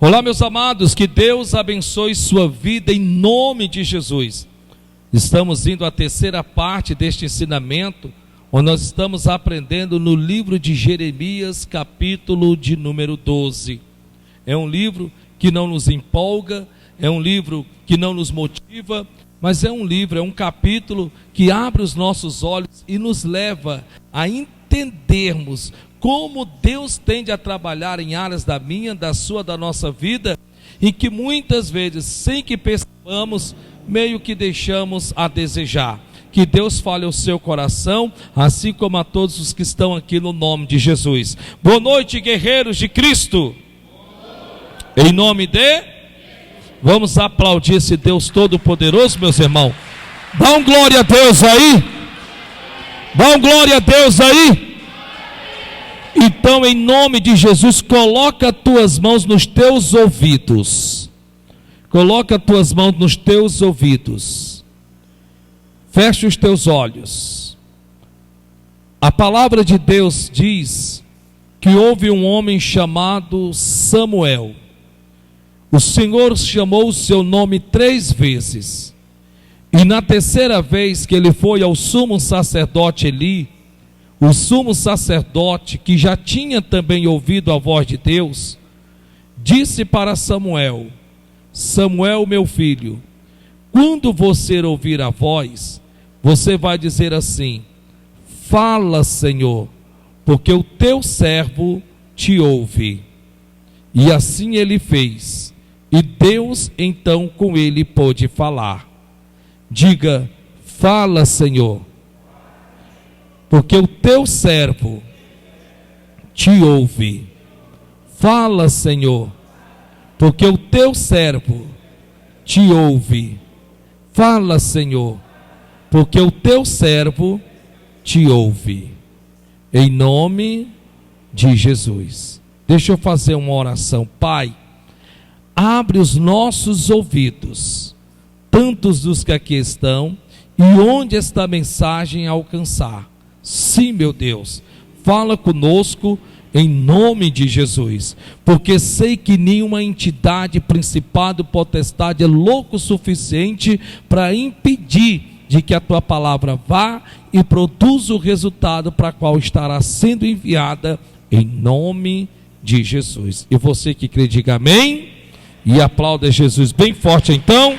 Olá, meus amados, que Deus abençoe sua vida em nome de Jesus. Estamos indo à terceira parte deste ensinamento, onde nós estamos aprendendo no livro de Jeremias, capítulo de número 12. É um livro que não nos empolga, é um livro que não nos motiva, mas é um capítulo que abre os nossos olhos e nos leva a entendermos como Deus tende a trabalhar em áreas da minha, da sua, da nossa vida, e que muitas vezes, sem que percebamos, meio que deixamos a desejar. Que Deus fale ao seu coração, assim como a todos os que estão aqui no nome de Jesus. Boa noite, guerreiros de Cristo. Em nome de... Vamos aplaudir esse Deus todo-poderoso, meus irmãos. Dá um glória a Deus aí. Dá um glória a Deus aí. Então, em nome de Jesus, coloca as tuas mãos nos teus ouvidos. Coloca as tuas mãos nos teus ouvidos. Feche os teus olhos. A palavra de Deus diz que houve um homem chamado Samuel. O Senhor chamou o seu nome 3 vezes. E na terceira vez que ele foi ao sumo sacerdote Eli, o sumo sacerdote, que já tinha também ouvido a voz de Deus, disse para Samuel: Samuel, meu filho, quando você ouvir a voz, você vai dizer assim: fala, Senhor, porque o teu servo te ouve. E assim ele fez, e Deus então com ele pôde falar. Diga: fala, Senhor, porque o teu servo te ouve. Fala, Senhor, porque o teu servo te ouve. Fala, Senhor, porque o teu servo te ouve. Em nome de Jesus. Deixa eu fazer uma oração. Pai, abre os nossos ouvidos, tantos dos que aqui estão, e onde esta mensagem alcançar. Sim, meu Deus, fala conosco em nome de Jesus, porque sei que nenhuma entidade, principado, potestade é louco o suficiente para impedir de que a tua palavra vá e produza o resultado para qual estará sendo enviada, em nome de Jesus. E você que crê, diga amém, e aplauda Jesus bem forte então.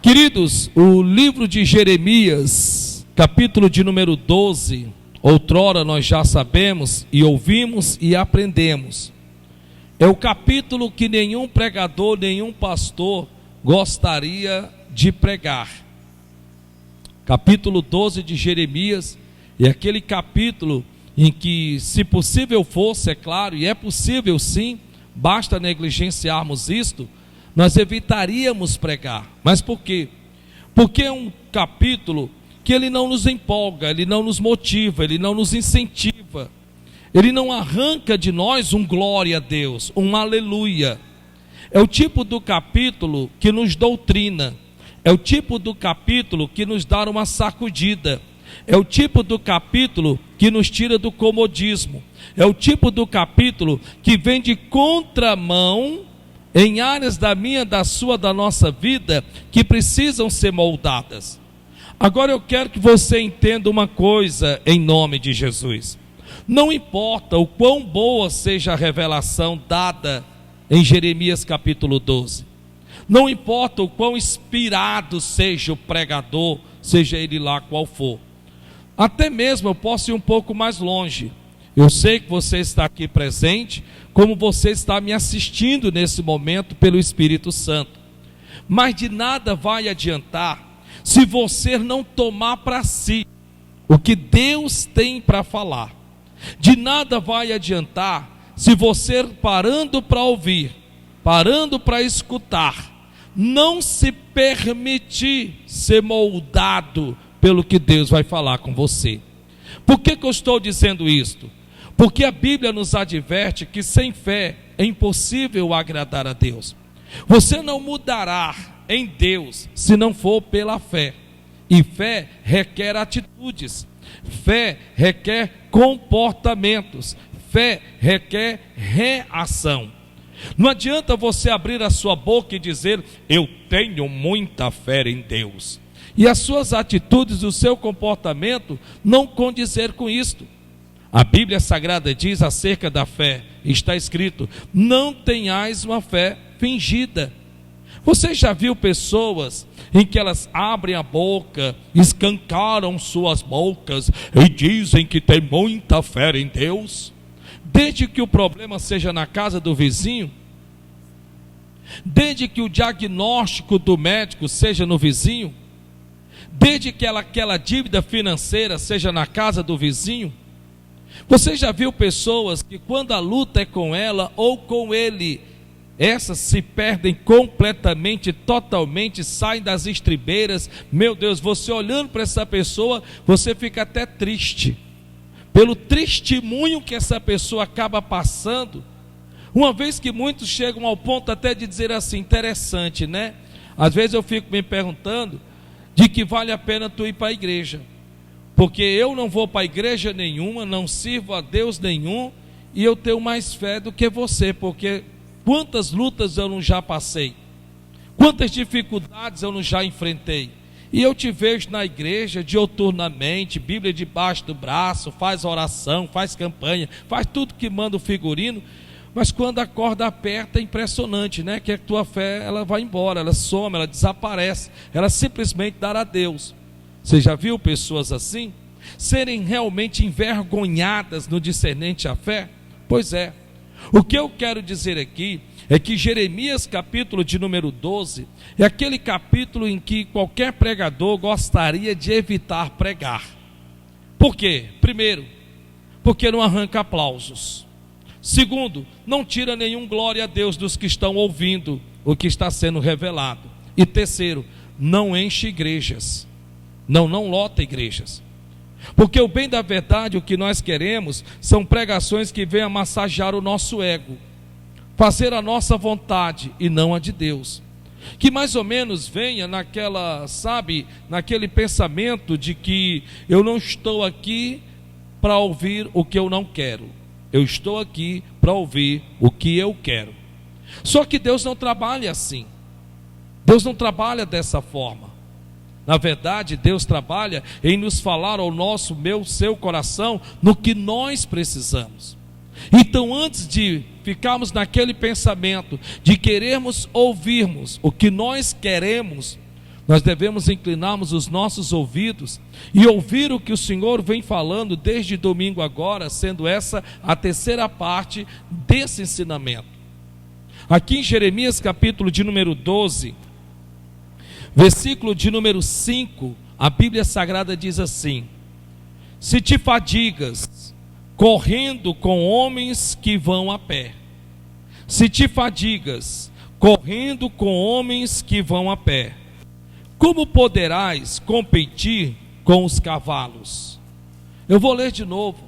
Queridos, o livro de Jeremias, capítulo de número 12, outrora nós já sabemos e ouvimos e aprendemos. É o capítulo que nenhum pregador, nenhum pastor gostaria de pregar. Capítulo 12 de Jeremias é aquele capítulo em que, se possível fosse, é claro, e é possível sim, basta negligenciarmos isto, nós evitaríamos pregar. Mas por quê? Porque é um capítulo que ele não nos empolga, ele não nos motiva, ele não nos incentiva, ele não arranca de nós um glória a Deus, um aleluia. É o tipo do capítulo que nos doutrina, é o tipo do capítulo que nos dá uma sacudida, é o tipo do capítulo que nos tira do comodismo, é o tipo do capítulo que vem de contramão em áreas da minha, da sua, da nossa vida, que precisam ser moldadas. Agora eu quero que você entenda uma coisa em nome de Jesus. Não importa o quão boa seja a revelação dada em Jeremias capítulo 12. Não importa o quão inspirado seja o pregador, seja ele lá qual for. Até mesmo eu posso ir um pouco mais longe. Eu sei que você está aqui presente, como você está me assistindo nesse momento pelo Espírito Santo. Mas de nada vai adiantar se você não tomar para si o que Deus tem para falar. De nada vai adiantar se você, parando para ouvir, parando para escutar, não se permitir ser moldado pelo que Deus vai falar com você. Por que eu estou dizendo isto? Porque a Bíblia nos adverte que sem fé é impossível agradar a Deus. Você não mudará em Deus se não for pela fé. E fé requer atitudes. Fé requer comportamentos. fé requer reação. Não adianta você abrir a sua boca e dizer: eu tenho muita fé em Deus, e as suas atitudes, o seu comportamento não condizer com isto. A Bíblia Sagrada diz acerca da fé, está escrito: não tenhais uma fé fingida. Você já viu pessoas em que elas abrem a boca, escancaram suas bocas e dizem que tem muita fé em Deus? Desde que o problema seja na casa do vizinho, desde que o diagnóstico do médico seja no vizinho, desde que aquela dívida financeira seja na casa do vizinho. Você já viu pessoas que, quando a luta é com ela ou com ele, essas se perdem completamente, totalmente, saem das estribeiras? Meu Deus, você olhando para essa pessoa, você fica até triste pelo testemunho que essa pessoa acaba passando, uma vez que muitos chegam ao ponto até de dizer assim: interessante, né? Às vezes eu fico me perguntando de que vale a pena tu ir para a igreja, porque eu não vou para a igreja nenhuma, não sirvo a Deus nenhum, e eu tenho mais fé do que você, porque quantas lutas eu não já passei, quantas dificuldades eu não já enfrentei, e eu te vejo na igreja diuturnamente, Bíblia debaixo do braço, faz oração, faz campanha, faz tudo que manda o figurino, mas quando a corda aperta é impressionante, né? Que a tua fé, ela vai embora, ela some, ela desaparece, ela simplesmente dará a Deus. Você já viu pessoas assim serem realmente envergonhadas no discernente à fé? Pois é. O que eu quero dizer aqui é que Jeremias capítulo de número 12 é aquele capítulo em que qualquer pregador gostaria de evitar pregar. Por quê? Primeiro, porque não arranca aplausos. Segundo, não tira nenhum glória a Deus dos que estão ouvindo o que está sendo revelado. E terceiro, não enche igrejas. Não lota igrejas. Porque o bem da verdade, o que nós queremos são pregações que venham massagear o nosso ego, fazer a nossa vontade e não a de Deus. Que mais ou menos venha naquele pensamento de que eu não estou aqui para ouvir o que eu não quero, eu estou aqui para ouvir o que eu quero. Só que Deus não trabalha assim. Deus não trabalha dessa forma. Na verdade, Deus trabalha em nos falar ao seu coração no que nós precisamos. Então, antes de ficarmos naquele pensamento de querermos ouvirmos o que nós queremos, nós devemos inclinarmos os nossos ouvidos e ouvir o que o Senhor vem falando desde domingo agora, sendo essa a terceira parte desse ensinamento. Aqui em Jeremias capítulo de número 12, versículo de número 5, a Bíblia Sagrada diz assim: se te fadigas correndo com homens que vão a pé, se te fadigas correndo com homens que vão a pé, como poderás competir com os cavalos? Eu vou ler de novo.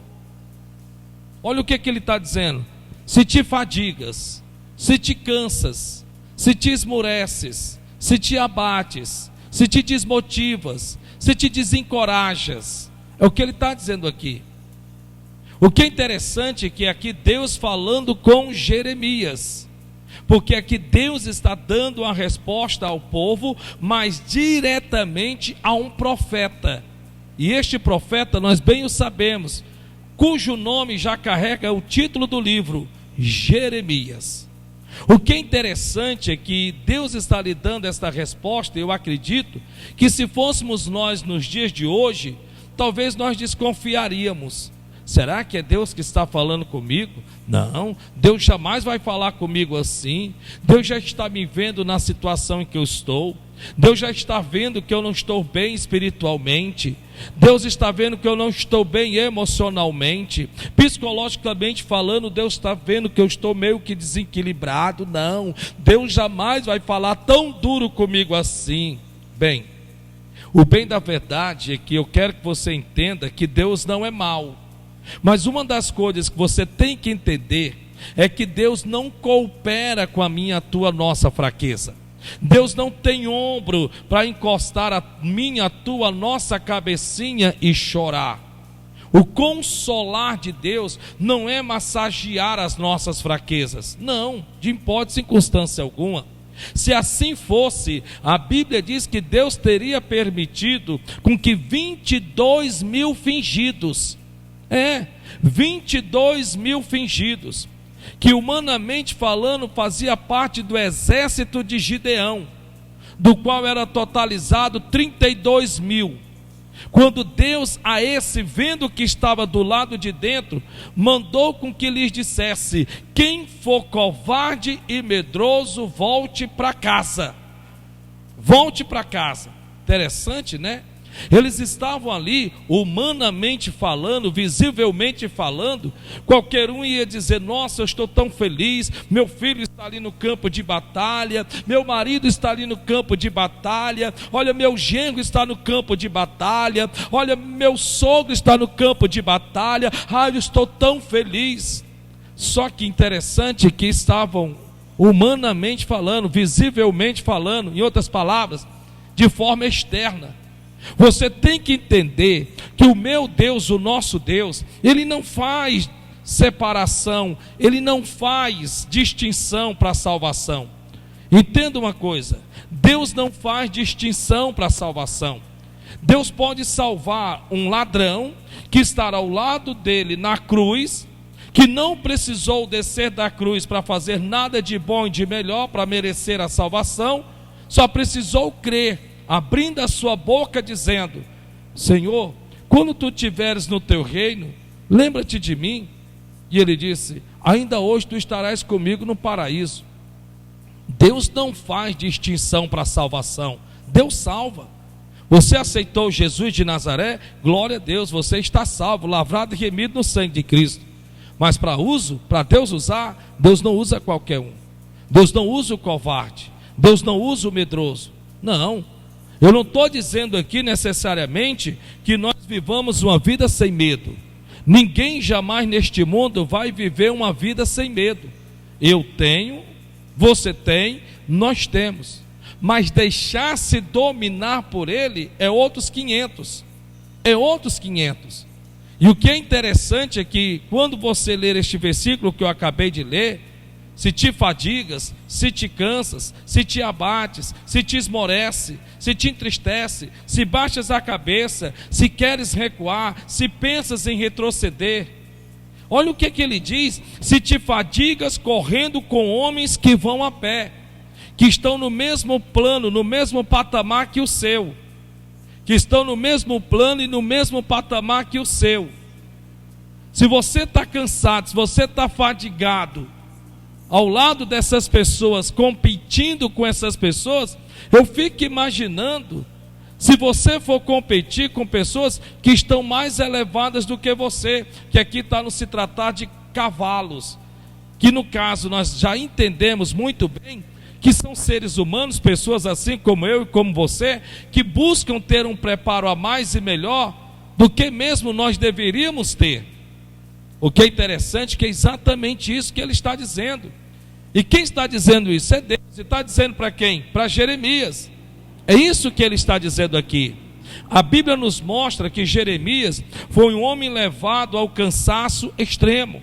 Olha o que ele está dizendo: se te fadigas, se te cansas, se te esmoreces, se te abates, se te desmotivas, se te desencorajas. É o que ele está dizendo aqui. O que é interessante é que aqui Deus falando com Jeremias, porque aqui Deus está dando a resposta ao povo, mas diretamente a um profeta. E este profeta, nós bem o sabemos, cujo nome já carrega o título do livro, Jeremias. O que é interessante é que Deus está lhe dando esta resposta. Eu acredito que se fôssemos nós nos dias de hoje, talvez nós desconfiaríamos. Será que é Deus que está falando comigo? Não, Deus jamais vai falar comigo assim. Deus já está me vendo na situação em que eu estou. Deus já está vendo que eu não estou bem espiritualmente. Deus está vendo que eu não estou bem emocionalmente. Psicologicamente falando, Deus está vendo que eu estou meio que desequilibrado. Não, Deus jamais vai falar tão duro comigo assim. Bem, o bem da verdade é que eu quero que você entenda que Deus não é mau. Mas uma das coisas que você tem que entender é que Deus não coopera com a minha, a tua, nossa fraqueza. Deus não tem ombro para encostar a minha, a tua, nossa cabecinha e chorar. O consolar de Deus não é massagear as nossas fraquezas. Não, de hipótese e circunstância alguma. Se assim fosse, a Bíblia diz que Deus teria permitido com que 22 mil fingidos, 22 mil fingidos, que humanamente falando fazia parte do exército de Gideão, do qual era totalizado 32 mil. Quando Deus a esse, vendo que estava do lado de dentro, mandou com que lhes dissesse: quem for covarde e medroso, volte para casa. Volte para casa. Interessante, né? Eles estavam ali, humanamente falando, visivelmente falando. Qualquer um ia dizer: nossa, eu estou tão feliz, meu filho está ali no campo de batalha, meu marido está ali no campo de batalha, olha, meu genro está no campo de batalha, olha, meu sogro está no campo de batalha, eu estou tão feliz. Só que interessante que estavam humanamente falando, visivelmente falando, em outras palavras, de forma externa. Você tem que entender que o meu Deus, o nosso Deus, Ele não faz separação, Ele não faz distinção para a salvação. Entenda uma coisa: Deus não faz distinção para a salvação. Deus pode salvar um ladrão que estará ao lado dele na cruz, que não precisou descer da cruz para fazer nada de bom e de melhor para merecer a salvação, só precisou crer, abrindo a sua boca dizendo: Senhor, quando tu estiveres no teu reino, lembra-te de mim. E ele disse: ainda hoje tu estarás comigo no paraíso. Deus não faz distinção para a salvação. Deus salva. Você aceitou Jesus de Nazaré? Glória a Deus, você está salvo, lavrado e remido no sangue de Cristo. Mas para Deus usar, Deus não usa qualquer um. Deus não usa o covarde, Deus não usa o medroso. Não. Eu não estou dizendo aqui necessariamente que nós vivamos uma vida sem medo. Ninguém jamais neste mundo vai viver uma vida sem medo. Eu tenho, você tem, nós temos. Mas deixar-se dominar por ele é outros 500. É outros 500. E o que é interessante é que quando você ler este versículo que eu acabei de ler, se te fadigas, se te cansas, se te abates, se te esmorece, se te entristece, se baixas a cabeça, se queres recuar, se pensas em retroceder. Olha o que ele diz: se te fadigas correndo com homens que vão a pé, que estão no mesmo plano, no mesmo patamar que o seu, que estão no mesmo plano e no mesmo patamar que o seu. Se você está cansado, se você está fadigado, ao lado dessas pessoas, competindo com essas pessoas, eu fico imaginando, se você for competir com pessoas que estão mais elevadas do que você, que aqui está não se tratar de cavalos, que no caso nós já entendemos muito bem, que são seres humanos, pessoas assim como eu e como você, que buscam ter um preparo a mais e melhor do que mesmo nós deveríamos ter. O que é interessante é que é exatamente isso que ele está dizendo. E quem está dizendo isso? É Deus. E está dizendo para quem? Para Jeremias. É isso que ele está dizendo aqui. A Bíblia nos mostra que Jeremias foi um homem levado ao cansaço extremo.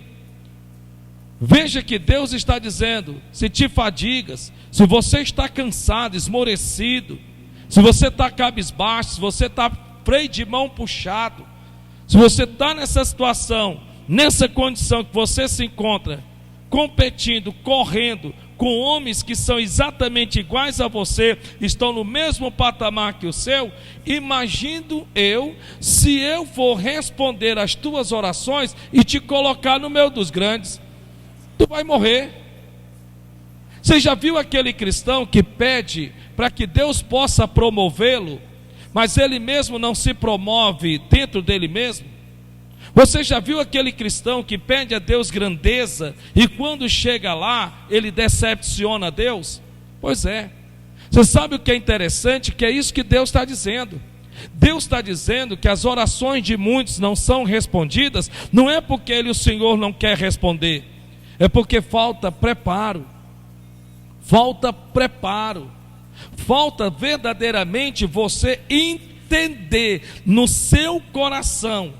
Veja que Deus está dizendo: se te fadigas, se você está cansado, esmorecido, se você está cabisbaixo, se você está freio de mão puxado, se você está nessa situação, nessa condição que você se encontra, competindo, correndo com homens que são exatamente iguais a você, estão no mesmo patamar que o seu, imagino eu, se eu for responder às tuas orações e te colocar no meio dos grandes, tu vai morrer. Você já viu aquele cristão que pede para que Deus possa promovê-lo, mas ele mesmo não se promove dentro dele mesmo? Você já viu aquele cristão que pede a Deus grandeza e quando chega lá, ele decepciona a Deus? Pois é. Você sabe o que é interessante? Que é isso que Deus está dizendo. Deus está dizendo que as orações de muitos não são respondidas, não é porque o Senhor não quer responder, é porque falta preparo. Falta preparo. Falta verdadeiramente você entender no seu coração,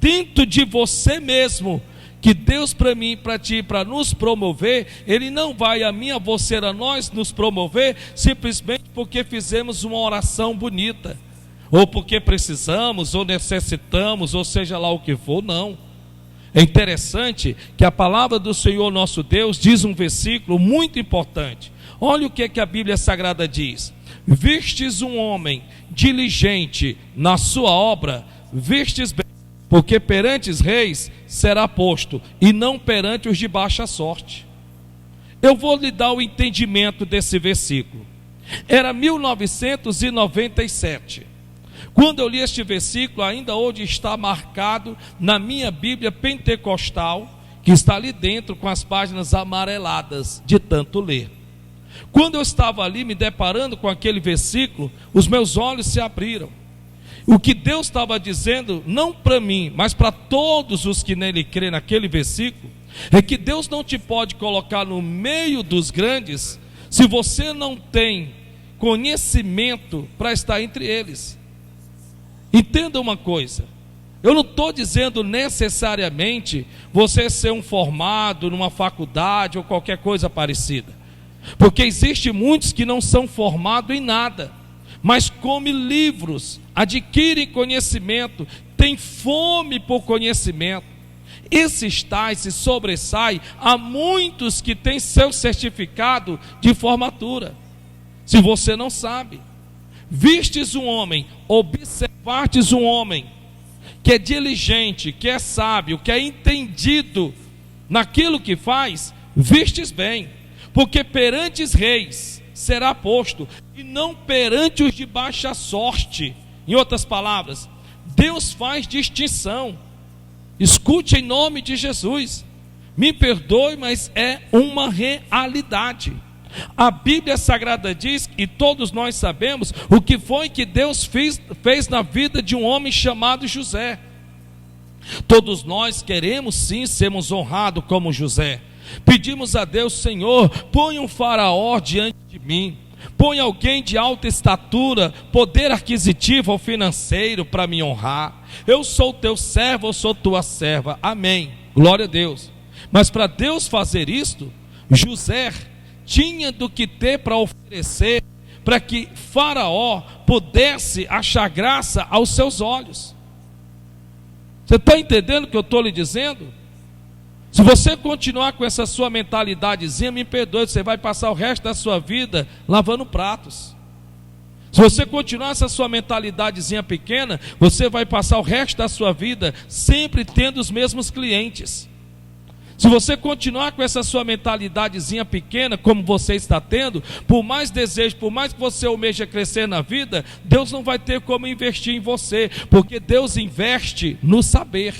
dentro de você mesmo, que Deus para mim, para ti, para nos promover, Ele não vai a mim, a você, a nós nos promover, simplesmente porque fizemos uma oração bonita, ou porque precisamos, ou necessitamos, ou seja lá o que for, não. É interessante que a palavra do Senhor nosso Deus diz um versículo muito importante. Olha o que a Bíblia Sagrada diz: vistes um homem diligente na sua obra, vistes bem, porque perante os reis será posto, e não perante os de baixa sorte. Eu vou lhe dar o entendimento desse versículo. Era 1997. Quando eu li este versículo, ainda hoje está marcado na minha Bíblia pentecostal, que está ali dentro com as páginas amareladas, de tanto ler. Quando eu estava ali me deparando com aquele versículo, os meus olhos se abriram. O que Deus estava dizendo, não para mim, mas para todos os que nele crêem naquele versículo, é que Deus não te pode colocar no meio dos grandes, se você não tem conhecimento para estar entre eles. Entenda uma coisa, eu não estou dizendo necessariamente você ser um formado numa faculdade ou qualquer coisa parecida, porque existe muitos que não são formados em nada, mas comem livros, adquirem conhecimento, têm fome por conhecimento. Esses tais se sobressaem a muitos que têm seu certificado de formatura. Se você não sabe, vistes um homem, observastes um homem que é diligente, que é sábio, que é entendido naquilo que faz, vistes bem, porque perante os reis será posto, e não perante os de baixa sorte. Em outras palavras, Deus faz distinção. Escute em nome de Jesus, me perdoe, mas é uma realidade. A Bíblia Sagrada diz, e todos nós sabemos, o que foi que Deus fez na vida de um homem chamado José. Todos nós queremos sim sermos honrados como José. Pedimos a Deus: Senhor, põe um faraó diante de mim, põe alguém de alta estatura, poder aquisitivo ou financeiro para me honrar. Eu sou teu servo, eu sou tua serva. Amém, glória a Deus. Mas para Deus fazer isto, José tinha do que ter para oferecer, para que Faraó pudesse achar graça aos seus olhos. Você está entendendo o que eu estou lhe dizendo? Se você continuar com essa sua mentalidadezinha, me perdoe, você vai passar o resto da sua vida lavando pratos. Se você continuar essa sua mentalidadezinha pequena, você vai passar o resto da sua vida sempre tendo os mesmos clientes. Se você continuar com essa sua mentalidadezinha pequena, como você está tendo, por mais desejo, por mais que você almeja crescer na vida, Deus não vai ter como investir em você, porque Deus investe no saber.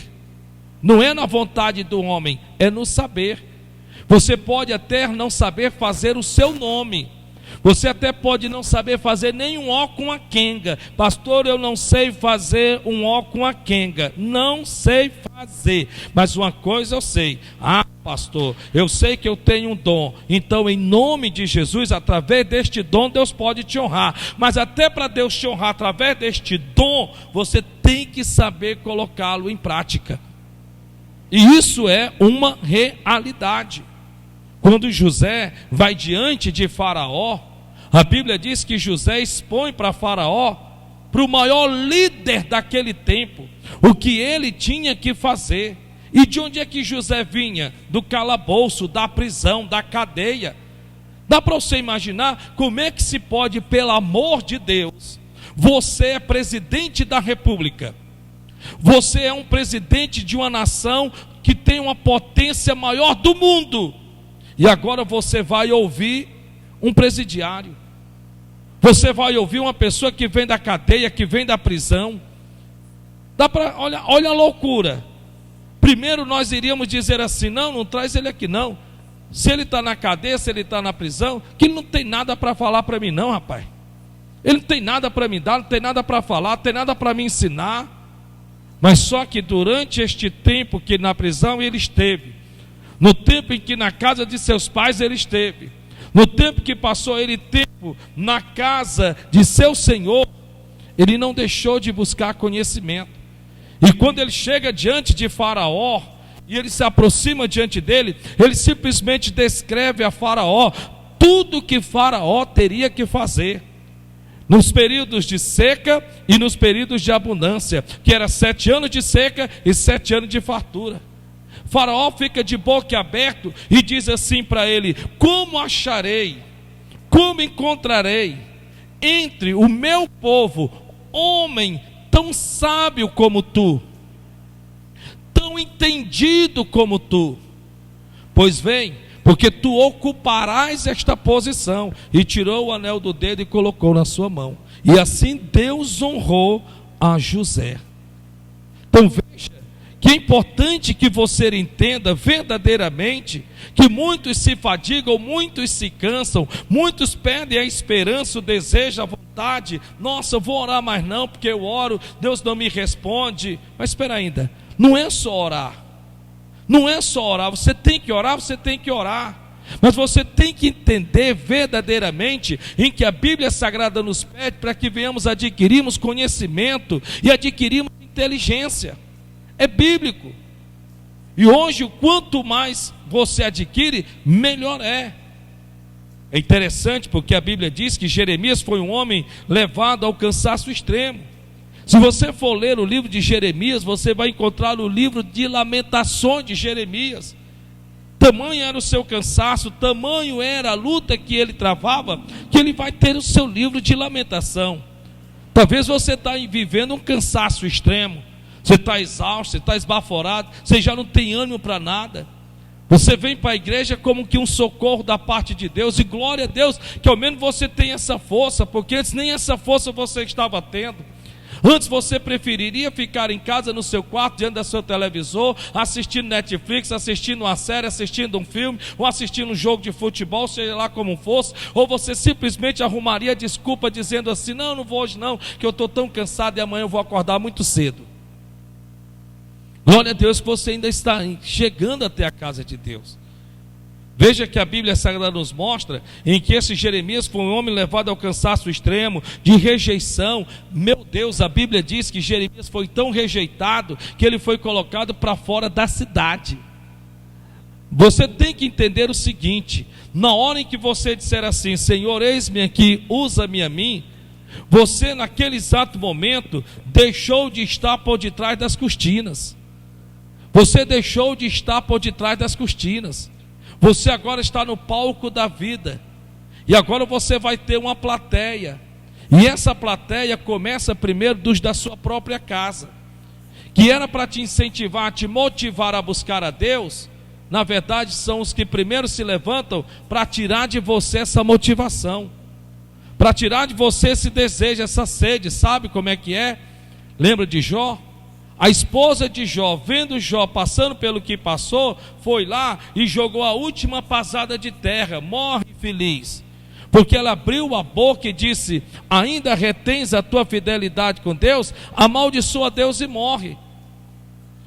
Não é na vontade do homem, é no saber. Você pode até não saber fazer o seu nome, você até pode não saber fazer nem um ó com a quenga. Pastor, eu não sei fazer um ó com a quenga. Não sei fazer, mas uma coisa eu sei: pastor, eu sei que eu tenho um dom, então em nome de Jesus, através deste dom Deus pode te honrar. Mas até para Deus te honrar através deste dom, você tem que saber colocá-lo em prática. E isso é uma realidade. Quando José vai diante de Faraó, a Bíblia diz que José expõe para Faraó, para o maior líder daquele tempo, o que ele tinha que fazer. E de onde é que José vinha? Do calabouço, da prisão, da cadeia. Dá para você imaginar como é que se pode, pelo amor de Deus, você é presidente da república, você é um presidente de uma nação que tem uma potência maior do mundo, e agora você vai ouvir um presidiário, você vai ouvir uma pessoa que vem da cadeia, que vem da prisão. Dá para, olha a loucura. Primeiro nós iríamos dizer assim: não traz ele aqui não. Se ele está na cadeia, se ele está na prisão, que ele não tem nada para falar para mim não, rapaz. Ele não tem nada para me dar, não tem nada para falar, não tem nada para me ensinar. Mas só que durante este tempo que na prisão ele esteve, no tempo em que na casa de seus pais ele esteve, no tempo que passou ele tempo na casa de seu Senhor, ele não deixou de buscar conhecimento. E quando ele chega diante de Faraó, e ele se aproxima diante dele, ele simplesmente descreve a Faraó tudo que Faraó teria que fazer nos períodos de seca e nos períodos de abundância, que era 7 anos de seca e 7 anos de fartura. Faraó fica de boca aberta e diz assim para ele: como acharei, como encontrarei entre o meu povo homem tão sábio como tu, tão entendido como tu? Pois vem, porque tu ocuparás esta posição. E tirou o anel do dedo e colocou na sua mão. E assim Deus honrou a José. Então veja que é importante que você entenda verdadeiramente que muitos se fadigam, muitos se cansam, muitos perdem a esperança, o desejo, a vontade. Nossa, eu vou orar mais não, porque eu oro, Deus não me responde. Mas espera ainda, não é só orar. Não é só orar, você tem que orar, você tem que orar. Mas você tem que entender verdadeiramente em que a Bíblia Sagrada nos pede para que venhamos adquirirmos conhecimento e adquirirmos inteligência. É bíblico. E hoje, quanto mais você adquire, melhor é. É interessante porque a Bíblia diz que Jeremias foi um homem levado ao cansaço extremo. Se você for ler o livro de Jeremias, você vai encontrar o livro de lamentações de Jeremias. Tamanho era o seu cansaço, tamanho era a luta que ele travava, que ele vai ter o seu livro de lamentação. Talvez você está vivendo um cansaço extremo. Você está exausto, você está esbaforado, você já não tem ânimo para nada. Você vem para a igreja como que um socorro da parte de Deus, e glória a Deus que ao menos você tem essa força, porque antes nem essa força você estava tendo. Antes você preferiria ficar em casa no seu quarto, diante do seu televisor, assistindo Netflix, assistindo uma série, assistindo um filme, ou assistindo um jogo de futebol, seja lá como fosse, ou você simplesmente arrumaria desculpa dizendo assim: não vou hoje não, que eu estou tão cansado e amanhã eu vou acordar muito cedo. Glória a Deus que você ainda está chegando até a casa de Deus. Veja que a Bíblia Sagrada nos mostra em que esse Jeremias foi um homem levado ao cansaço extremo, de rejeição. Meu Deus, a Bíblia diz que Jeremias foi tão rejeitado que ele foi colocado para fora da cidade. Você tem que entender o seguinte: na hora em que você disser assim: Senhor, eis-me aqui, usa-me a mim, você naquele exato momento deixou de estar por detrás das cortinas. Você deixou de estar por detrás das cortinas. Você agora está no palco da vida. E agora você vai ter uma plateia. E essa plateia começa primeiro dos da sua própria casa, que era para te incentivar, te motivar a buscar a Deus. Na verdade são os que primeiro se levantam para tirar de você essa motivação, para tirar de você esse desejo, essa sede. Sabe como é que é? Lembra de Jó? A esposa de Jó, vendo Jó passando pelo que passou, foi lá e jogou a última pasada de terra: morre feliz. Porque ela abriu a boca e disse: ainda retens a tua fidelidade com Deus? Amaldiçoa Deus e morre.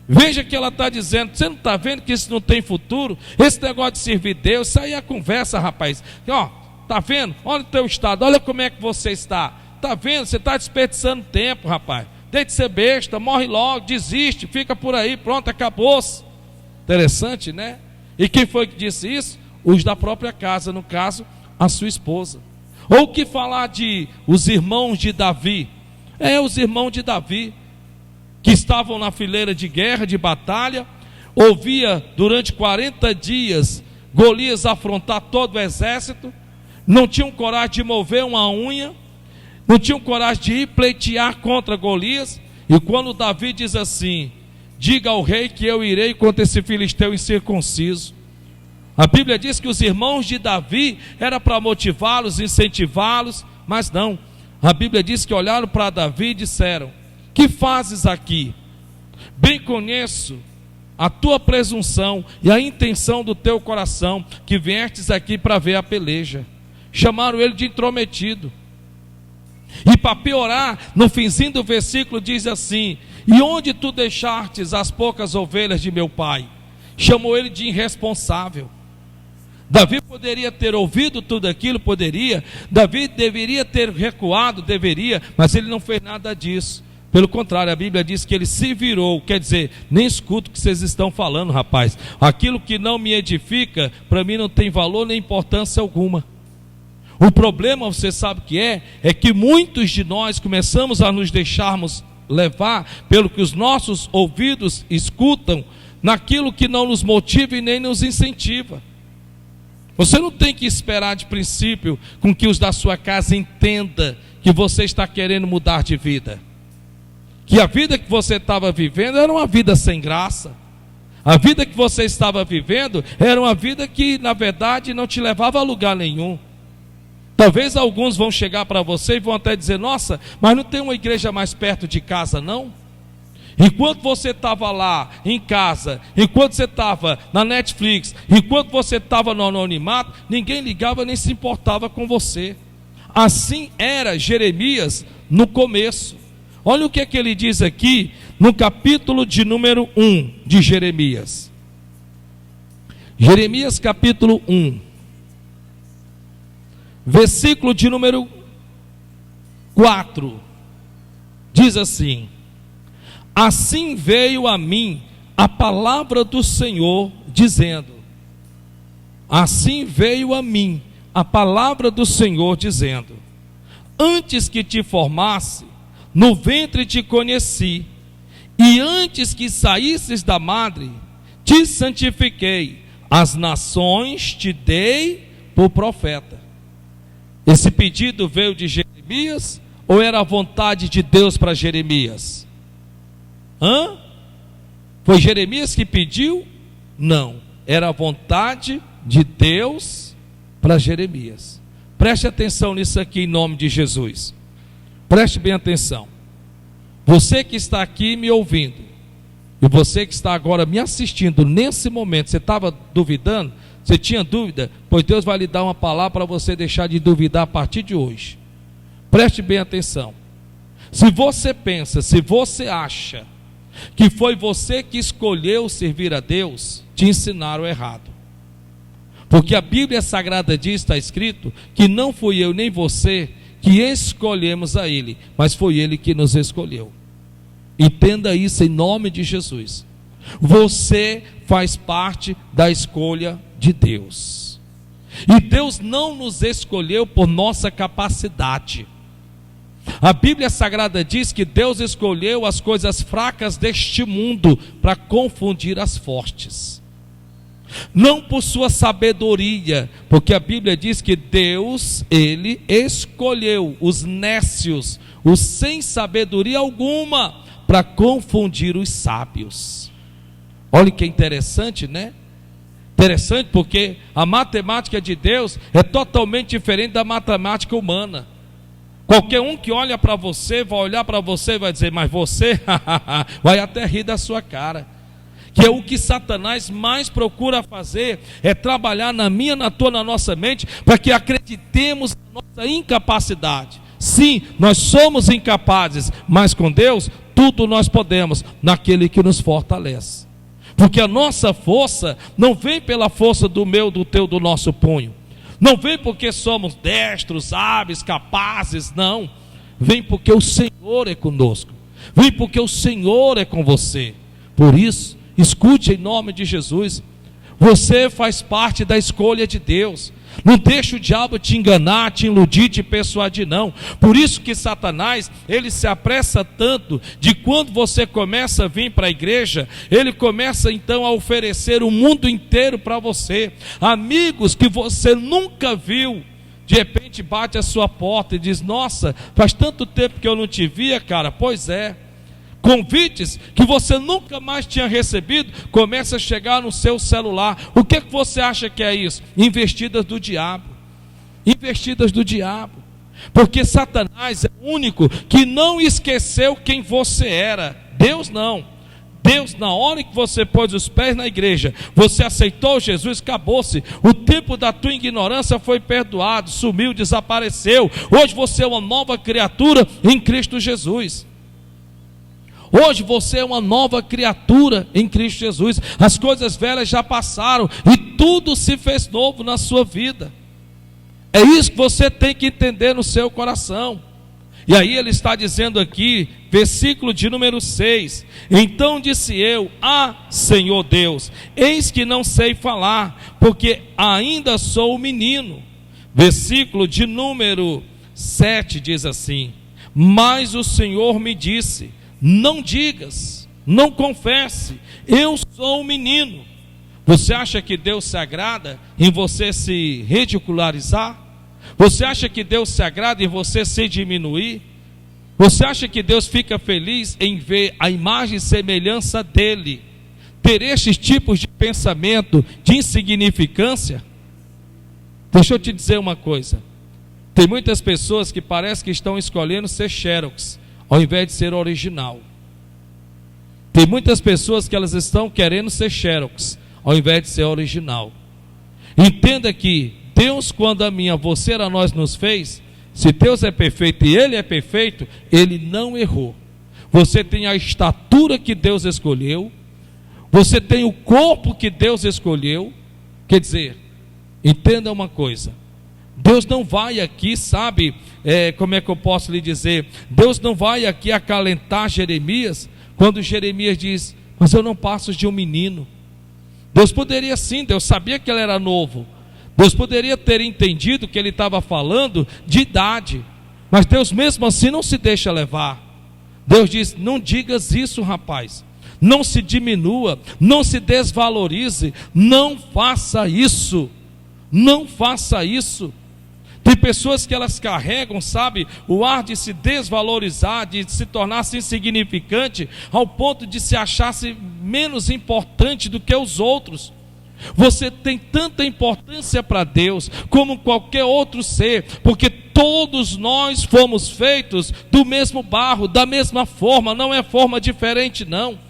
Veja que ela está dizendo: você não está vendo que isso não tem futuro? Esse negócio de servir Deus, isso aí é conversa, rapaz. Está vendo? Olha o teu estado, olha como é que você está. Está vendo? Você está desperdiçando tempo, rapaz. Deixa de ser besta, morre logo, desiste, fica por aí, pronto, acabou-se. Interessante, né? E quem foi que disse isso? Os da própria casa, no caso, a sua esposa. Ou que falar de os irmãos de Davi? Os irmãos de Davi, que estavam na fileira de guerra, de batalha, ouvia durante 40 dias Golias afrontar todo o exército, não tinham coragem de mover uma unha, não tinham coragem de ir pleitear contra Golias. E quando Davi diz assim: diga ao rei que eu irei contra esse filisteu incircunciso. A Bíblia diz que os irmãos de Davi era para motivá-los, incentivá-los, mas não. A Bíblia diz que olharam para Davi e disseram: que fazes aqui? Bem conheço a tua presunção e a intenção do teu coração, que viestes aqui para ver a peleja. Chamaram ele de intrometido. E para piorar, no finzinho do versículo diz assim: e onde tu deixastes as poucas ovelhas de meu pai? Chamou ele de irresponsável. Davi poderia ter ouvido tudo aquilo, poderia. Davi deveria ter recuado, deveria, mas ele não fez nada disso. Pelo contrário, a Bíblia diz que ele se virou. Quer dizer, nem escuto o que vocês estão falando, rapaz. Aquilo que não me edifica, para mim não tem valor nem importância alguma. O problema, você sabe o que é que muitos de nós começamos a nos deixarmos levar pelo que os nossos ouvidos escutam, naquilo que não nos motiva e nem nos incentiva. Você não tem que esperar de princípio com que os da sua casa entendam que você está querendo mudar de vida. Que a vida que você estava vivendo era uma vida sem graça. A vida que você estava vivendo era uma vida que, na verdade, não te levava a lugar nenhum. Talvez alguns vão chegar para você e vão até dizer: nossa, mas não tem uma igreja mais perto de casa, não? Enquanto você estava lá em casa, enquanto você estava na Netflix, enquanto você estava no anonimato, ninguém ligava nem se importava com você. Assim era Jeremias no começo. Olha o que é que ele diz aqui no capítulo de número 1 de Jeremias. Jeremias capítulo 1, versículo de número 4, diz assim: assim veio a mim a palavra do Senhor, dizendo, assim veio a mim a palavra do Senhor, dizendo, antes que te formasse, no ventre te conheci, e antes que saísses da madre, te santifiquei, as nações te dei por profeta. Esse pedido veio de Jeremias, ou era a vontade de Deus para Jeremias? Foi Jeremias que pediu? Não, era a vontade de Deus para Jeremias. Preste atenção nisso aqui em nome de Jesus. Preste bem atenção. Você que está aqui me ouvindo, e você que está agora me assistindo nesse momento, você estava duvidando? Você tinha dúvida? Pois Deus vai lhe dar uma palavra para você deixar de duvidar a partir de hoje. Preste bem atenção. Se você pensa, se você acha que foi você que escolheu servir a Deus, te ensinaram errado. Porque a Bíblia Sagrada diz, está escrito, que não fui eu nem você que escolhemos a Ele, mas foi Ele que nos escolheu. Entenda isso em nome de Jesus. Você faz parte da escolha de Deus. E Deus não nos escolheu por nossa capacidade. A Bíblia Sagrada diz que Deus escolheu as coisas fracas deste mundo para confundir as fortes. Não por sua sabedoria, porque a Bíblia diz que Deus, Ele escolheu os nécios, os sem sabedoria alguma, para confundir os sábios. Olha que interessante, né? Interessante porque a matemática de Deus é totalmente diferente da matemática humana. Qualquer um que olha para você, vai olhar para você e vai dizer, mas você, vai até rir da sua cara. Que é o que Satanás mais procura fazer, é trabalhar na minha, na tua, na nossa mente, para que acreditemos na nossa incapacidade. Sim, nós somos incapazes, mas com Deus, tudo nós podemos, naquele que nos fortalece. Porque a nossa força não vem pela força do meu, do teu, do nosso punho. Não vem porque somos destros, hábeis, capazes, não. Vem porque o Senhor é conosco. Vem porque o Senhor é com você. Por isso, escute em nome de Jesus. Você faz parte da escolha de Deus. Não deixe o diabo te enganar, te iludir, te persuadir, não. Por isso que Satanás, ele se apressa tanto de quando você começa a vir para a igreja, ele começa então a oferecer o mundo inteiro para você. Amigos que você nunca viu, de repente bate a sua porta e diz, nossa, faz tanto tempo que eu não te via, cara. Pois é. Convites que você nunca mais tinha recebido, começa a chegar no seu celular. O que você acha que é isso? Investidas do diabo. Investidas do diabo. Porque Satanás é o único que não esqueceu quem você era. Deus não. Deus, na hora que você pôs os pés na igreja, você aceitou Jesus, acabou-se. O tempo da tua ignorância foi perdoado, sumiu, desapareceu. Hoje você é uma nova criatura em Cristo Jesus. Hoje você é uma nova criatura em Cristo Jesus. As coisas velhas já passaram e tudo se fez novo na sua vida. É isso que você tem que entender no seu coração. E aí ele está dizendo aqui, versículo de número 6: então disse eu: Senhor Deus, eis que não sei falar, porque ainda sou menino. Versículo de número 7 diz assim: mas o Senhor me disse: não digas, não confesse, eu sou um menino. Você acha que Deus se agrada em você se ridicularizar? Você acha que Deus se agrada em você se diminuir? Você acha que Deus fica feliz em ver a imagem e semelhança dele ter estes tipos de pensamento de insignificância? Deixa eu te dizer uma coisa: tem muitas pessoas que parece que estão escolhendo ser xerox ao invés de ser original. Tem muitas pessoas que elas estão querendo ser xerox ao invés de ser original. Entenda que Deus, quando você a nós nos fez, se Deus é perfeito e Ele é perfeito, Ele não errou. Você tem a estatura que Deus escolheu, você tem o corpo que Deus escolheu. Quer dizer, entenda uma coisa: Deus não vai aqui, sabe, como é que eu posso lhe dizer? Deus não vai aqui acalentar Jeremias, quando Jeremias diz: mas eu não passo de um menino. Deus poderia sim, Deus sabia que ele era novo, Deus poderia ter entendido que ele estava falando de idade, mas Deus mesmo assim não se deixa levar. Deus diz: não digas isso, rapaz, não se diminua, não se desvalorize, não faça isso, não faça isso. Tem pessoas que elas carregam, sabe, o ar de se desvalorizar, de se tornar-se insignificante, ao ponto de se achar-se menos importante do que os outros. Você tem tanta importância para Deus como qualquer outro ser, porque todos nós fomos feitos do mesmo barro, da mesma forma, não é forma diferente não.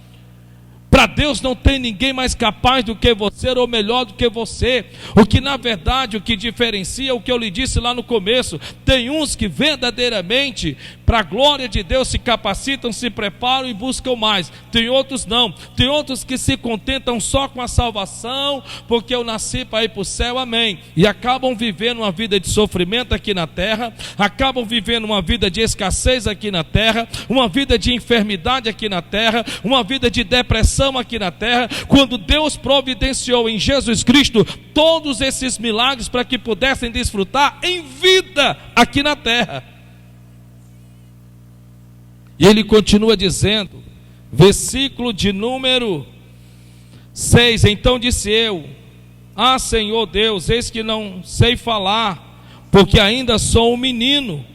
Para Deus não tem ninguém mais capaz do que você ou melhor do que você. O que na verdade, o que diferencia, o que eu lhe disse lá no começo: tem uns que verdadeiramente, para a glória de Deus, se capacitam, se preparam e buscam mais. Tem outros não. Tem outros que se contentam só com a salvação, porque eu nasci para ir para o céu, amém. E acabam vivendo uma vida de sofrimento aqui na terra, acabam vivendo uma vida de escassez aqui na terra, uma vida de enfermidade aqui na terra, uma vida de depressão aqui na terra, quando Deus providenciou em Jesus Cristo todos esses milagres para que pudessem desfrutar em vida aqui na terra. E ele continua dizendo, versículo de número 6: então disse eu: Senhor Deus, eis que não sei falar, porque ainda sou um menino.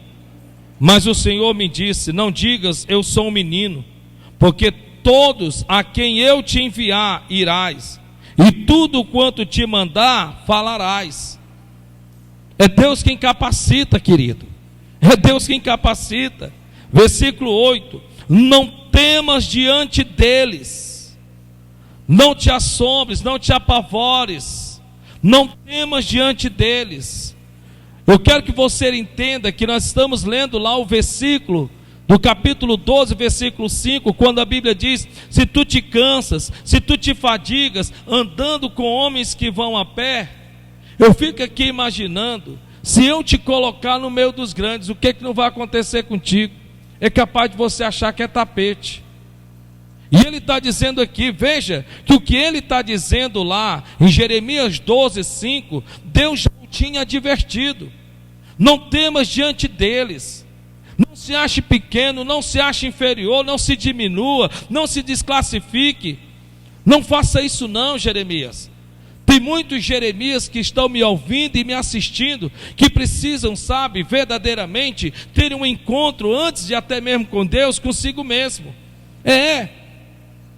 Mas o Senhor me disse: não digas eu sou um menino, porque todos a quem eu te enviar irás, e tudo quanto te mandar falarás. É Deus quem capacita, querido, é Deus quem capacita. Versículo 8: não temas diante deles, não te assombres, não te apavores, não temas diante deles. Eu quero que você entenda que nós estamos lendo lá o versículo do capítulo 12, versículo 5, quando a Bíblia diz: se tu te cansas, se tu te fadigas, andando com homens que vão a pé. Eu fico aqui imaginando, se eu te colocar no meio dos grandes, o que não vai acontecer contigo? É capaz de você achar que é tapete. E ele está dizendo aqui, veja, que o que ele está dizendo lá, em Jeremias 12, 5, Deus já o tinha advertido: não temas diante deles. Não se ache pequeno, não se ache inferior, não se diminua, não se desclassifique. Não faça isso não, Jeremias. Tem muitos Jeremias que estão me ouvindo e me assistindo, que precisam, sabe, verdadeiramente ter um encontro antes de até mesmo com Deus, consigo mesmo.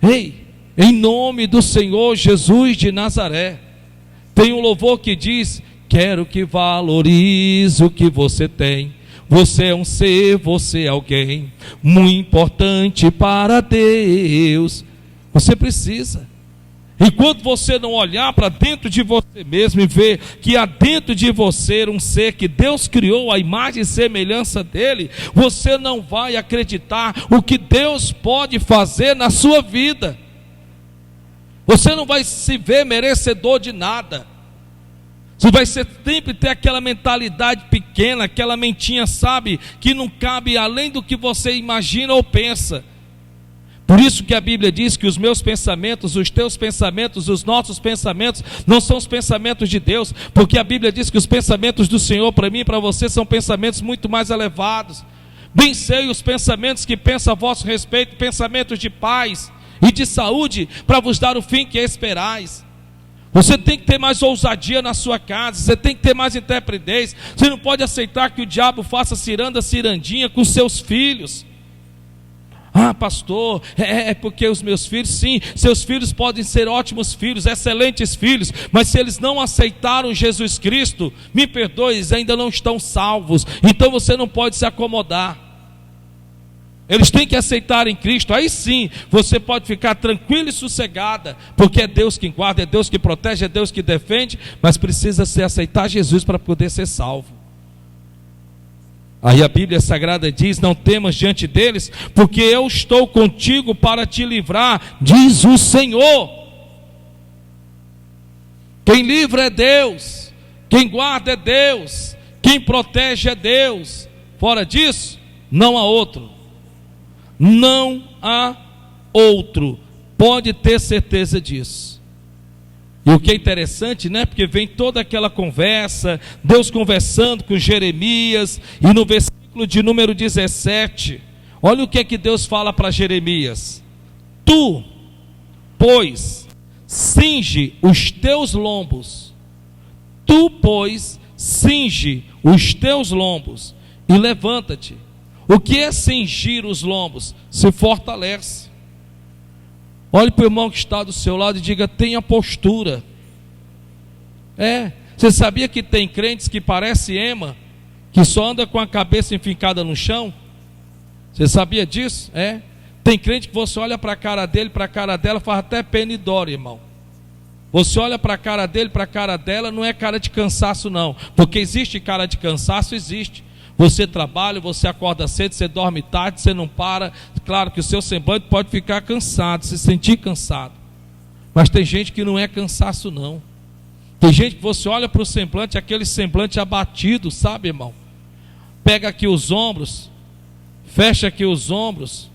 Ei, em nome do Senhor Jesus de Nazaré. Tem um louvor que diz: quero que valorize o que você tem. Você é um ser, você é alguém muito importante para Deus. Você precisa. Enquanto você não olhar para dentro de você mesmo e ver que há dentro de você um ser que Deus criou à imagem e semelhança dele, você não vai acreditar o que Deus pode fazer na sua vida. Você não vai se ver merecedor de nada. Você vai sempre ter aquela mentalidade pequena, aquela mentinha, sabe, que não cabe além do que você imagina ou pensa. Por isso que a Bíblia diz que os meus pensamentos, os teus pensamentos, os nossos pensamentos não são os pensamentos de Deus, porque a Bíblia diz que os pensamentos do Senhor para mim e para você são pensamentos muito mais elevados. Bem sei os pensamentos que penso a vosso respeito, pensamentos de paz e de saúde, para vos dar o fim que esperais. Você tem que ter mais ousadia na sua casa, você tem que ter mais intrepidez. Você não pode aceitar que o diabo faça cirandinha com seus filhos. Ah, pastor, é porque os meus filhos, sim, seus filhos podem ser ótimos filhos, excelentes filhos, mas se eles não aceitaram Jesus Cristo, me perdoe, eles ainda não estão salvos, então você não pode se acomodar. Eles têm que aceitar em Cristo, aí sim, você pode ficar tranquila e sossegada, porque é Deus quem guarda, é Deus que protege, é Deus que defende, mas precisa se aceitar Jesus para poder ser salvo. Aí a Bíblia Sagrada diz: não temas diante deles, porque eu estou contigo para te livrar, diz o Senhor. Quem livra é Deus, quem guarda é Deus, quem protege é Deus. Fora disso, não há outro. Não há outro, pode ter certeza disso. E o que é interessante, né? Porque vem toda aquela conversa, Deus conversando com Jeremias, e no versículo de número 17, olha o que é que Deus fala para Jeremias: tu, pois, cinge os teus lombos, tu, pois, cinge os teus lombos, e levanta-te. O que é cingir os lombos? Se fortalece. Olhe para o irmão que está do seu lado e diga: tenha postura. Você sabia que tem crentes que parece ema, que só anda com a cabeça enfincada no chão? Você sabia disso? Tem crente que você olha para a cara dele, para a cara dela, faz até pena e dó, irmão. Você olha para a cara dele, para a cara dela, não é cara de cansaço não, porque existe cara de cansaço, existe. Você trabalha, você acorda cedo, você dorme tarde, você não para. Claro que o seu semblante pode ficar cansado, se sentir cansado. Mas tem gente que não é cansaço não. Tem gente que você olha para o semblante, aquele semblante abatido, sabe, irmão? Pega aqui os ombros, fecha aqui os ombros,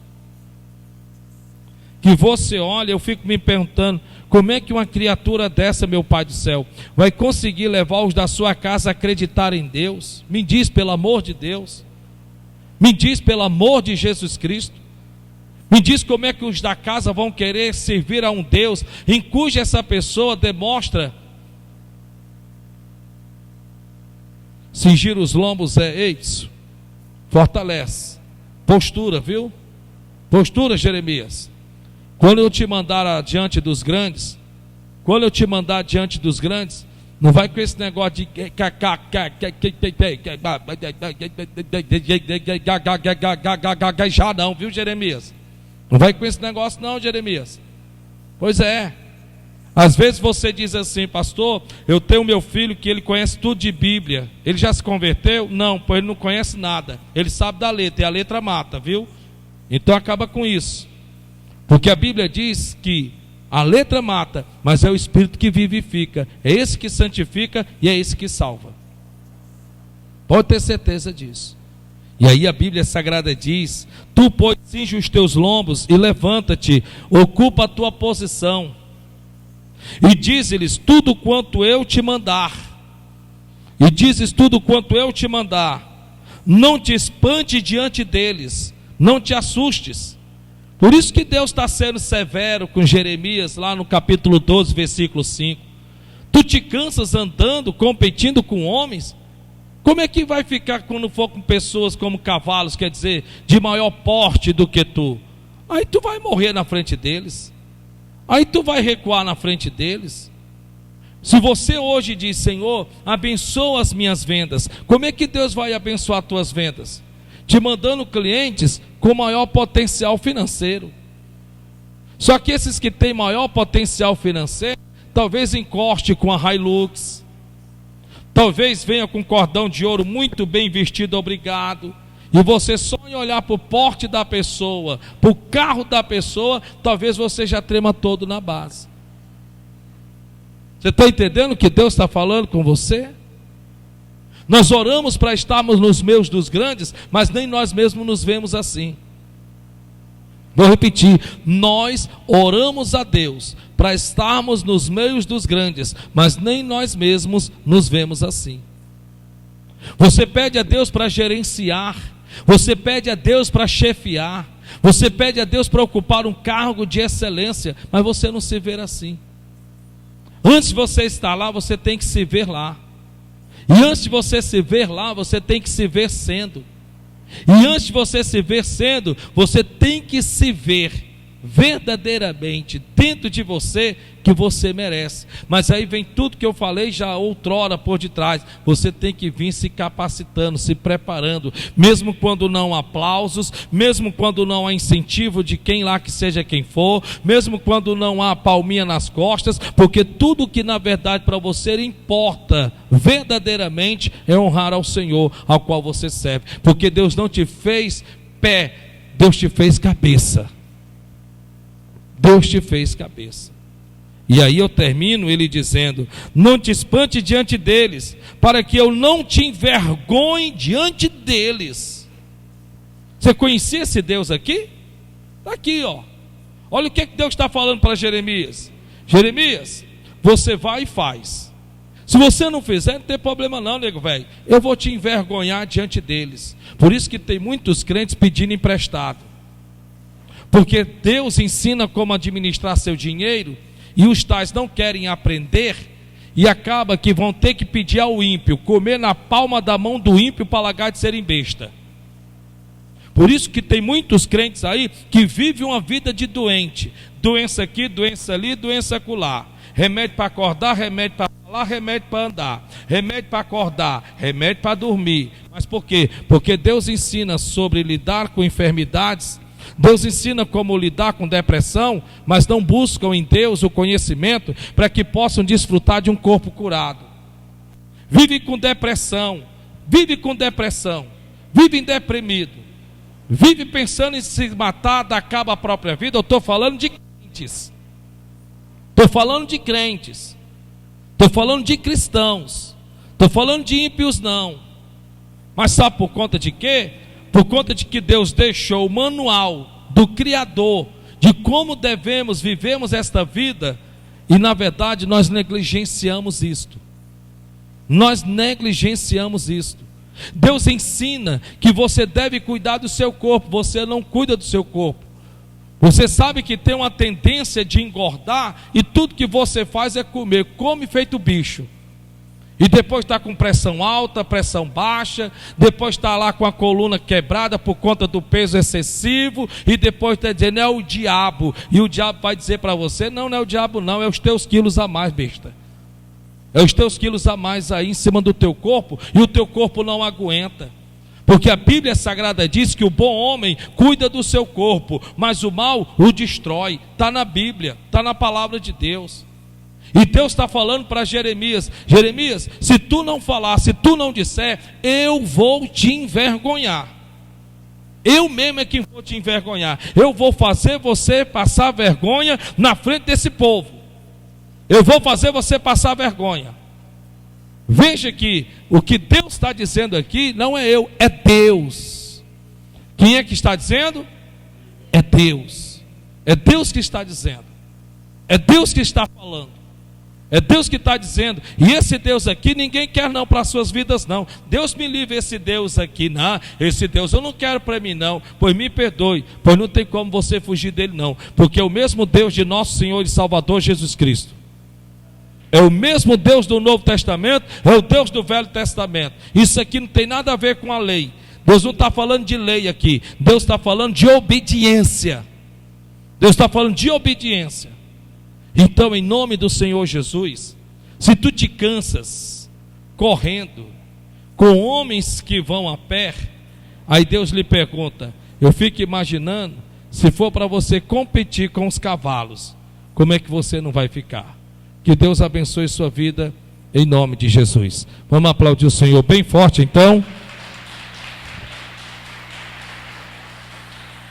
que você olha, eu fico me perguntando, como é que uma criatura dessa, meu Pai do céu, vai conseguir levar os da sua casa a acreditar em Deus? Me diz, pelo amor de Deus. Me diz, pelo amor de Jesus Cristo. Me diz como é que os da casa vão querer servir a um Deus em cuja essa pessoa demonstra. Cingir os lombos é isso. Fortalece. Postura, viu? Postura, Jeremias. Quando eu te mandar diante dos grandes, não vai com esse negócio de já não, viu, Jeremias? Não vai com esse negócio não, Jeremias. Pois é. Às vezes você diz assim: pastor, eu tenho meu filho que ele conhece tudo de Bíblia. Ele já se converteu? Não, pois ele não conhece nada. Ele sabe da letra, e a letra mata, viu? Então acaba com isso. Porque a Bíblia diz que a letra mata, mas é o Espírito que vivifica. É esse que santifica e é esse que salva. Pode ter certeza disso. E aí a Bíblia Sagrada diz: tu, pois, cinge os teus lombos e levanta-te, ocupa a tua posição. E dize-lhes tudo quanto eu te mandar. Não te espante diante deles, não te assustes. Por isso que Deus está sendo severo com Jeremias, lá no capítulo 12, versículo 5. Tu te cansas andando, competindo com homens? Como é que vai ficar quando for com pessoas como cavalos, quer dizer, de maior porte do que tu? Aí tu vai morrer na frente deles. Aí tu vai recuar na frente deles. Se você hoje diz: Senhor, abençoa as minhas vendas, como é que Deus vai abençoar as tuas vendas? Te mandando clientes com maior potencial financeiro. Só que esses que têm maior potencial financeiro, talvez encoste com a Hilux, talvez venha com cordão de ouro muito bem vestido, obrigado, e você só em olhar para o porte da pessoa, para o carro da pessoa, talvez você já trema todo na base. Você está entendendo o que Deus está falando com você? Nós oramos para estarmos nos meios dos grandes, mas nem nós mesmos nos vemos assim. Vou repetir, nós oramos a Deus para estarmos nos meios dos grandes, mas nem nós mesmos nos vemos assim. Você pede a Deus para gerenciar, você pede a Deus para chefiar, você pede a Deus para ocupar um cargo de excelência, mas você não se vê assim. Antes de você estar lá, você tem que se ver lá. E antes de você se ver lá, você tem que se ver sendo. E antes de você se ver sendo, você tem que se ver verdadeiramente dentro de você que você merece. Mas aí vem tudo que eu falei já outrora por detrás. Você tem que vir se capacitando, se preparando, mesmo quando não há aplausos, mesmo quando não há incentivo de quem lá que seja quem for, mesmo quando não há palminha nas costas, porque tudo que na verdade para você importa verdadeiramente é honrar ao Senhor ao qual você serve, porque Deus não te fez pé, Deus te fez cabeça. Deus te fez cabeça. E aí eu termino ele dizendo: não te espante diante deles, para que eu não te envergonhe diante deles. Você conhecia esse Deus aqui? Está aqui, ó. Olha o que Deus está falando para Jeremias. Jeremias, você vai e faz. Se você não fizer, não tem problema não, nego velho. Eu vou te envergonhar diante deles. Por isso que tem muitos crentes pedindo emprestado. Porque Deus ensina como administrar seu dinheiro, e os tais não querem aprender, e acaba que vão ter que pedir ao ímpio, comer na palma da mão do ímpio para largar de serem besta. Por isso que tem muitos crentes aí que vivem uma vida de doente, doença aqui, doença ali, doença acolá, remédio para acordar, remédio para falar, remédio para andar, remédio para acordar, remédio para dormir. Mas por quê? Porque Deus ensina sobre lidar com enfermidades, Deus ensina como lidar com depressão, mas não buscam em Deus o conhecimento para que possam desfrutar de um corpo curado. Vive com depressão, vive deprimido, vive pensando em se matar, dar cabo à própria vida. Eu estou falando de crentes, estou falando de cristãos, estou falando de ímpios não. Mas sabe por conta de quê? Por conta de que Deus deixou o manual do Criador de como devemos vivermos esta vida, e na verdade nós negligenciamos isto. Deus ensina que você deve cuidar do seu corpo, você não cuida do seu corpo. Você sabe que tem uma tendência de engordar, e tudo que você faz é comer, come feito bicho. E depois está com pressão alta, pressão baixa, depois está lá com a coluna quebrada por conta do peso excessivo, e depois está dizendo é o diabo, e o diabo vai dizer para você: não é o diabo não, é os teus quilos a mais, besta. É os teus quilos a mais aí em cima do teu corpo, e o teu corpo não aguenta. Porque a Bíblia Sagrada diz que o bom homem cuida do seu corpo, mas o mal o destrói. Está na Bíblia, está na palavra de Deus. E Deus está falando para Jeremias: Jeremias, se tu não falar, se tu não disser, eu vou te envergonhar. Eu mesmo é quem vou te envergonhar. Eu vou fazer você passar vergonha na frente desse povo. Eu vou fazer você passar vergonha. Veja que o que Deus está dizendo aqui não é eu, é Deus. Quem é que está dizendo? É Deus. É Deus que está dizendo. É Deus que está falando. É Deus que está dizendo. E esse Deus aqui ninguém quer não para as suas vidas não. Deus me livre esse Deus aqui não. Esse Deus eu não quero para mim não. Pois me perdoe, pois não tem como você fugir dele não. Porque é o mesmo Deus de nosso Senhor e Salvador Jesus Cristo. É o mesmo Deus do Novo Testamento, é o Deus do Velho Testamento. Isso aqui não tem nada a ver com a lei. Deus não está falando de lei aqui. Deus está falando de obediência. Deus está falando de obediência. Então, em nome do Senhor Jesus, se tu te cansas correndo com homens que vão a pé, aí Deus lhe pergunta, eu fico imaginando, se for para você competir com os cavalos, como é que você não vai ficar? Que Deus abençoe sua vida, em nome de Jesus. Vamos aplaudir o Senhor bem forte então.